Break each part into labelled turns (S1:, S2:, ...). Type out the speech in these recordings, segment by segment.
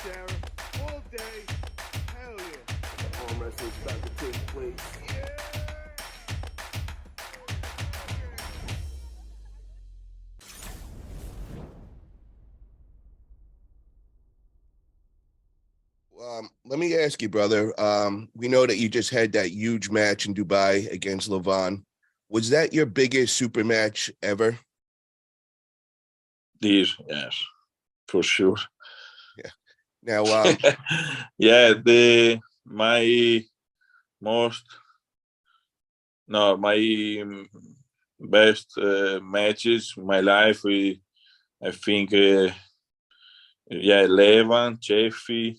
S1: Sarah. All day. Hell yeah.
S2: Arm wrestling's about to take place.
S1: Yeah.
S3: Let me ask you, brother. We know that you just had that huge match in Dubai against Levan. Was that your biggest super match ever?
S4: Yes, for sure.
S3: Yeah. Now,
S4: yeah, my best matches in my life. I think, Levan, Chefi,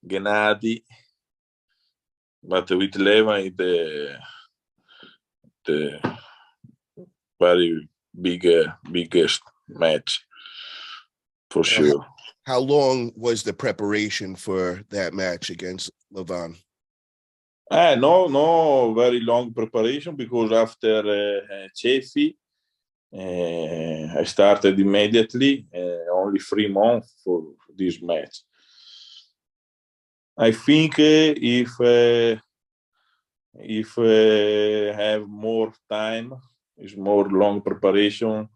S4: Gennady, but with Levan, the very biggest match for sure.
S3: how long was the preparation for that match against Levan?
S4: No, very long preparation, because after Chefi, I started immediately, only 3 months for this match. I think if have more time, is more long preparation,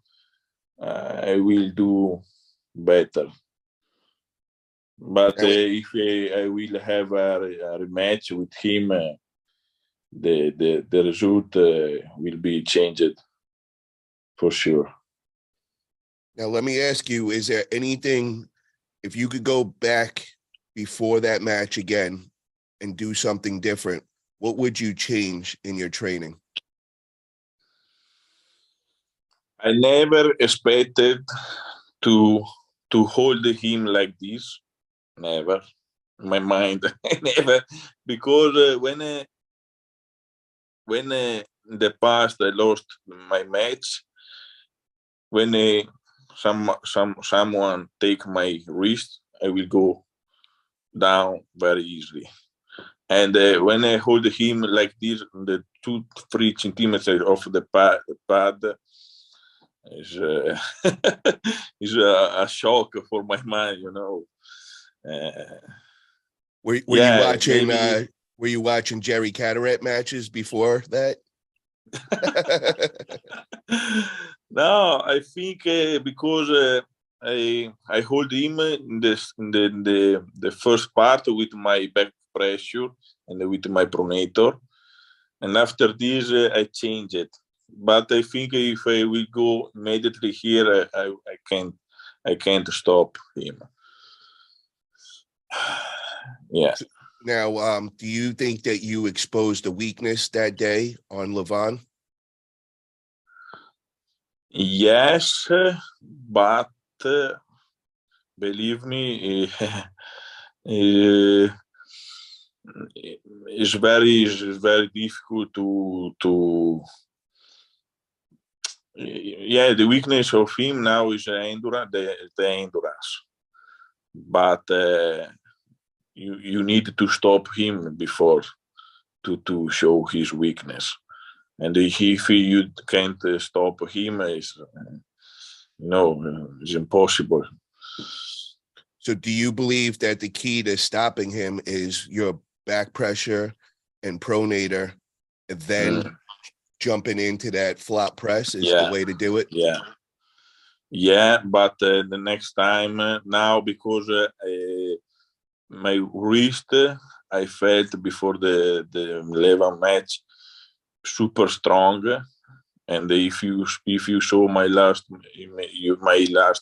S4: I will do better. But if I will have a rematch with him, the result will be changed for sure.
S3: Now, let me ask you, is there anything, if you could go back before that match again and do something different, what would you change in your training?
S4: I never expected to hold him like this. Never. In my mind, I never, because when in the past I lost my match, when someone take my wrist, I will go down very easily. And when I hold him like this, the 2-3 centimeters of the pad is is a shock for my mind, you know.
S3: Were you watching? Were you watching Jerry Cataract matches before that?
S4: No, I think because I hold him in the first part with my back pressure and with my pronator, and after this I change it. But I think if I will go immediately here, I can't stop him. Yeah.
S3: Now, do you think that you exposed a weakness that day on Levan?
S4: Yes, but believe me, it's very difficult to. Yeah, the weakness of him now is endurance, the endurance. But you need to stop him before to show his weakness. And if you can't stop him, it's impossible.
S3: So do you believe that the key to stopping him is your back pressure and pronator, and then jumping into that flop press is the way to do it?
S4: Yeah, but the next time now, because my wrist, I felt before the Levan match super strong, and if you saw my last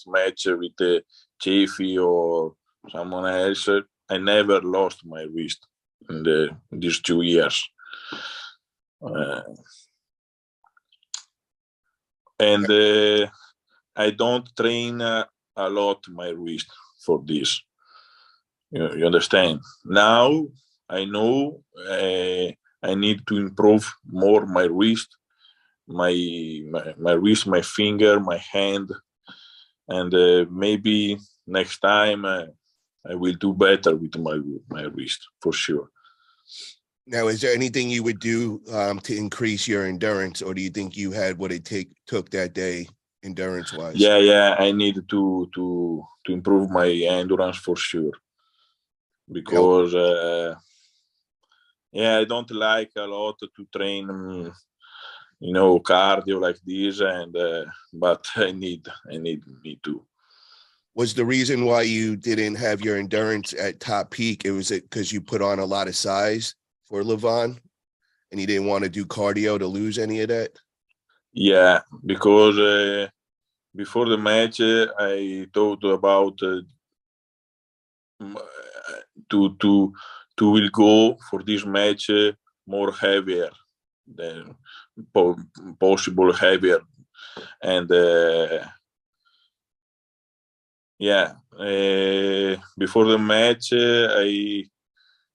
S4: match with Chefi or someone else, I never lost my wrist in these 2 years. And I don't train a lot my wrist for this. You understand? Now I know I need to improve more my wrist, my wrist, my finger, my hand, and maybe next time I will do better with my wrist for sure.
S3: Now, is there anything you would do to increase your endurance, or do you think you had what it took that day endurance-wise?
S4: Yeah, I need to improve my endurance for sure. because I don't like a lot to train, cardio like this, and but I need me to.
S3: Was the reason why you didn't have your endurance at top peak? Was it because you put on a lot of size for Levan and you didn't want to do cardio to lose any of that?
S4: Yeah, because before the match, I thought about to will go for this match more heavier than possible heavier, and before the match I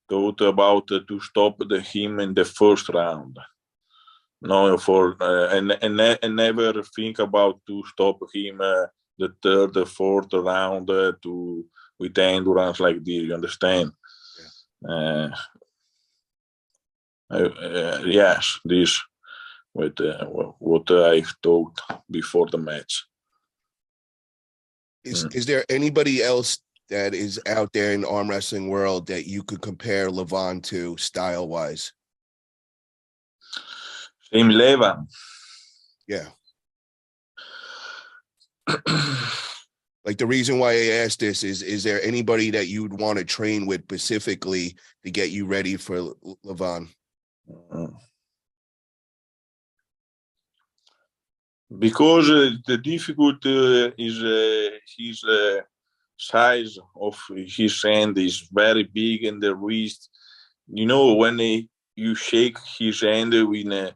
S4: thought about to stop him in the first round. No, and never think about to stop him the third, the fourth round to with endurance like this. You understand? Yeah. Yes, this with what I thought before the match.
S3: Is there anybody else that is out there in the arm wrestling world that you could compare Levan to style wise?
S4: Same Levan.
S3: Yeah. Like the reason why I asked this is there anybody that you'd want to train with specifically to get you ready for Levan?
S4: Because the difficulty is his size of his hand is very big in the wrist. When you shake his hand, when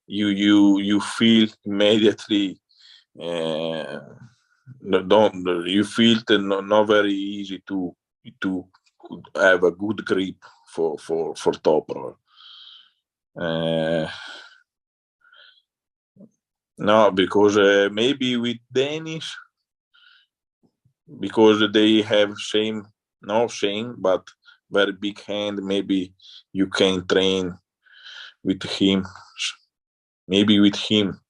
S4: you feel immediately. You feel it not very easy to have a good grip for top roll. No, because maybe with Danish, because they have but very big hand. Maybe you can train with him. Maybe with him,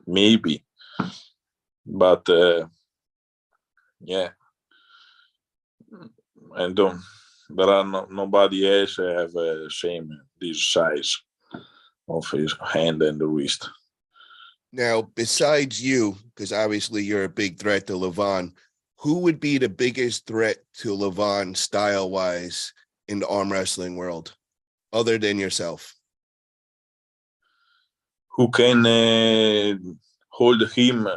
S4: maybe. But and there are nobody else have same this size of his hand and the wrist.
S3: Now, besides you, because obviously you're a big threat to Levan, who would be the biggest threat to Levan style wise in the arm wrestling world, other than yourself?
S4: Who can hold him?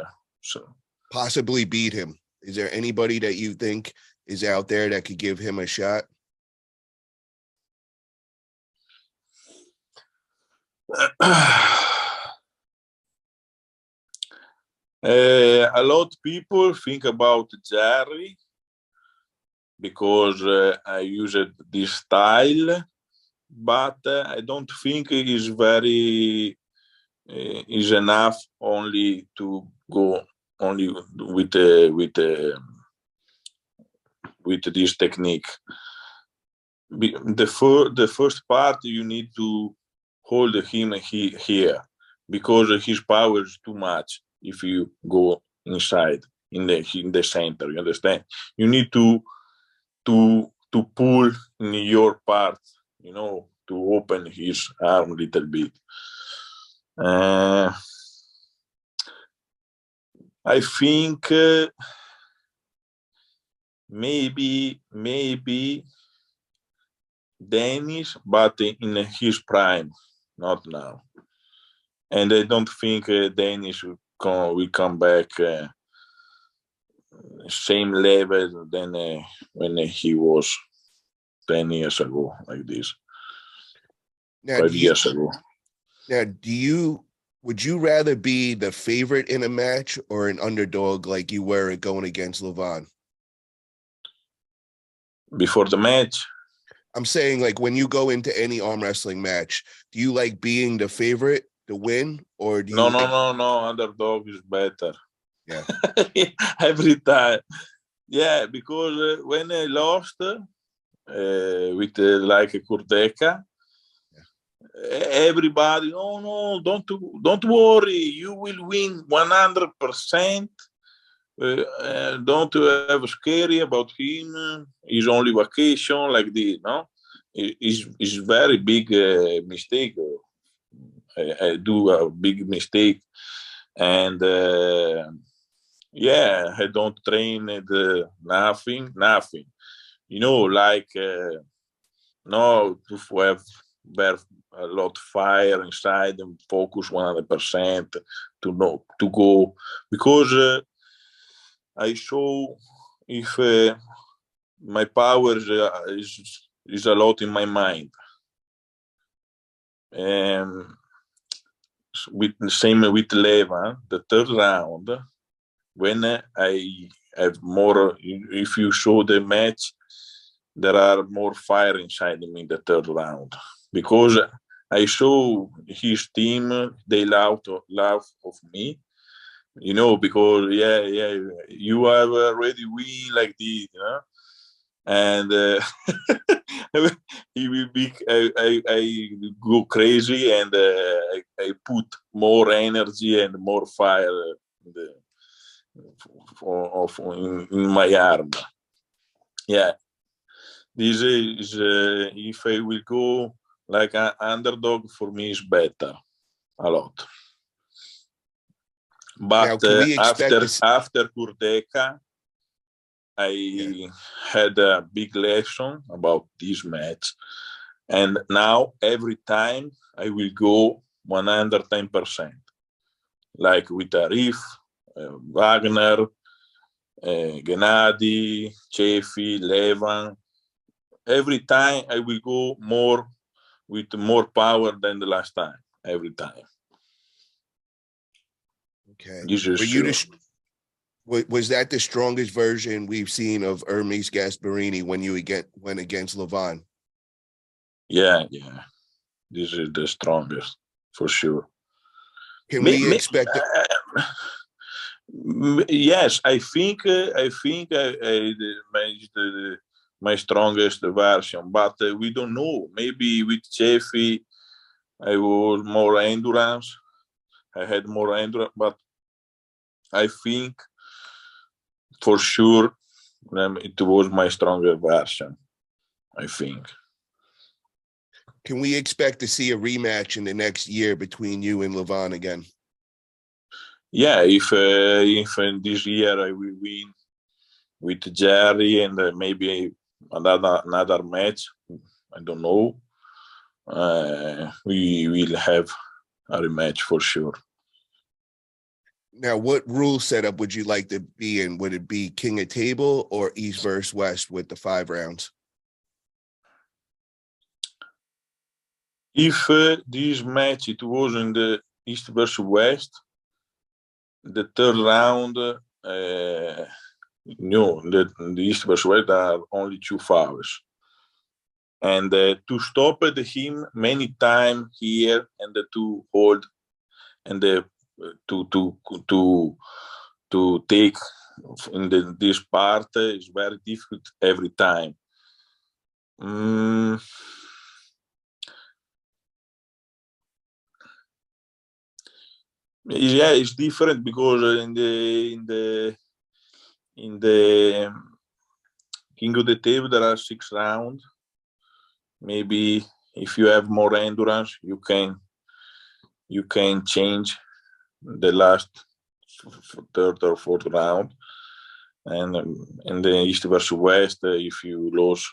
S3: Possibly beat him. Is there anybody that you think is out there that could give him a shot?
S4: A lot of people think about Jerry because I use this style, but I don't think it is very is enough only to go only with this technique. The first part you need to hold him here because his power is too much. If you go inside in the center, you understand? You need to pull in your part, to open his arm a little bit. I think maybe Danish, but in his prime, not now. And I don't think Danish will come back same level than when he was 10 years ago, like this.
S3: Now,
S4: 5 years ago.
S3: Now, would you rather be the favorite in a match or an underdog like you were going against Levan?
S4: Before the match?
S3: I'm saying, like, when you go into any arm wrestling match, do you like being the favorite to win, or do you?
S4: No. Underdog is better.
S3: Yeah.
S4: Every time. Yeah, because when I lost with like Kurdeka, everybody, no, don't worry, you will win 100%. Don't have scary about him. He's only vacation like this, no? It's very big mistake. I do a big mistake, and yeah, I don't train nothing. You know, like no to have a lot of fire inside and focus 100% to know to go because I show if my power is a lot in my mind. With the same with Levan, the third round, when I have more, if you show the match, there are more fire inside me in the third round because I show his team they love of me, you know, because yeah, you have already win like this, you know, and he will be I go crazy and I put more energy and more fire in, in my arm. Yeah, this is if I will go like an underdog for me is better a lot.
S3: Now,
S4: But
S3: can we expect
S4: after Kurdeka, I had a big lesson about this match, and now every time I will go 110%, like with Arif, Wagner, Gennady, Chefi, Levan. Every time I will go more with more power than the last time. Every time.
S3: Okay.
S4: This is
S3: Were you
S4: sure.
S3: was that the strongest version we've seen of Ermes Gasparini when you went against Levan?
S4: Yeah. This is the strongest for sure.
S3: Can we expect it?
S4: Yes, I think my strongest version, but we don't know. Maybe with Chefi, I was more endurance. I had more endurance, but I think for sure it was my stronger version. I think.
S3: Can we expect to see a rematch in the next year between you and Levan again?
S4: Yeah, if in this year I will win with Jerry and maybe another match, I don't know. We will have a rematch for sure.
S3: Now, what rule setup would you like to be in? Would it be king of table or East versus West with the 5 rounds?
S4: If this match it was in the East versus West, the third round, no, the East versus West are only 2 fouls. And to stop him many times here and to hold and to take in this part is very difficult every time. Yeah, it's different because in the King of the Table there are 6 rounds. Maybe if you have more endurance, you can change the last third or fourth round. And in the East versus West, if you lose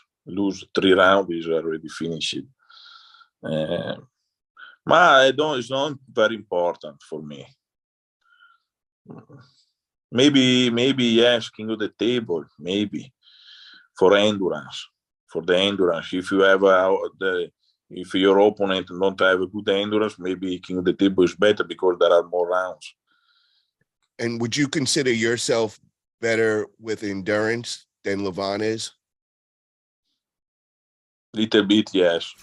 S4: 3 rounds, it's already finished. But it's not very important for me. Maybe yes, King of the Table, maybe for endurance, for the endurance. If you have if your opponent don't have a good endurance, maybe King of the Table is better because there are more rounds.
S3: And would you consider yourself better with endurance than Levan is?
S4: Little bit, yes.